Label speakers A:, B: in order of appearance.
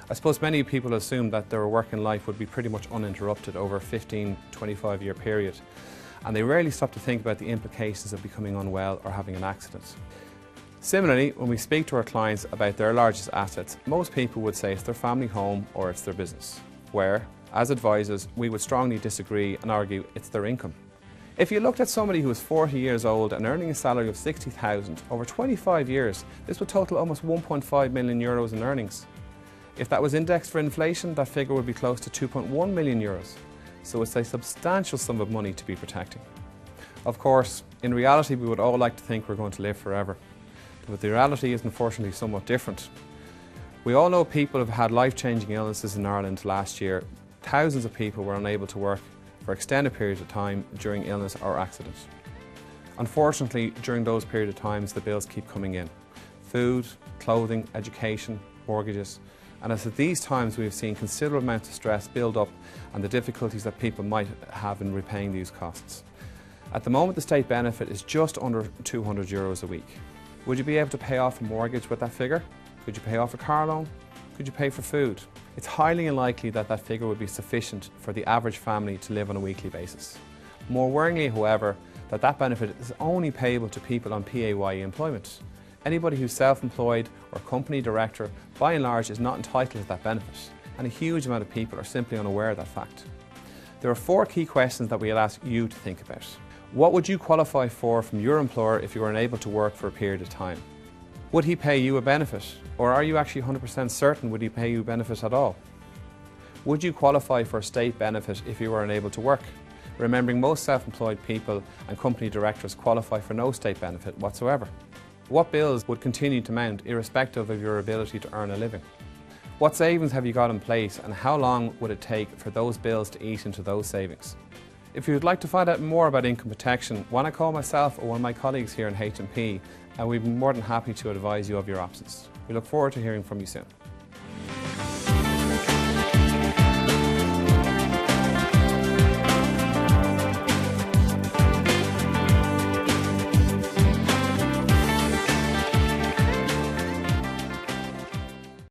A: I suppose many people assume that their working life would be pretty much uninterrupted over a 15-25 year period, and they rarely stop to think about the implications of becoming unwell or having an accident. Similarly, when we speak to our clients about their largest assets, most people would say it's their family home or it's their business, where, as advisors, we would strongly disagree and argue it's their income. If you looked at somebody who was 40 years old and earning a salary of 60,000 over 25 years, this would total almost 1.5 million euros in earnings. If that was indexed for inflation, that figure would be close to 2.1 million euros. So it's a substantial sum of money to be protecting. Of course, in reality, we would all like to think we're going to live forever. But the reality is unfortunately somewhat different. We all know people have had life-changing illnesses in Ireland last year. Thousands of people were unable to work for extended periods of time during illness or accident. Unfortunately, during those periods of times, the bills keep coming in. Food, clothing, education, mortgages. And it's at these times we have seen considerable amounts of stress build up and the difficulties that people might have in repaying these costs. At the moment, the state benefit is just under 200 euros a week. Would you be able to pay off a mortgage with that figure? Could you pay off a car loan? Could you pay for food? It's highly unlikely that that figure would be sufficient for the average family to live on a weekly basis. More worryingly, however, that benefit is only payable to people on PAYE employment. Anybody who's self-employed or company director, by and large, is not entitled to that benefit, and a huge amount of people are simply unaware of that fact. There are 4 key questions that we'll ask you to think about. What would you qualify for from your employer if you were unable to work for a period of time? Would he pay you a benefit? Or are you actually 100% certain would he pay you a benefit at all? Would you qualify for a state benefit if you were unable to work? Remembering most self-employed people and company directors qualify for no state benefit whatsoever. What bills would continue to mount irrespective of your ability to earn a living? What savings have you got in place and how long would it take for those bills to eat into those savings? If you would like to find out more about income protection, why not call myself or one of my colleagues here in HMP, and we'd be more than happy to advise you of your options. We look forward to hearing from you soon.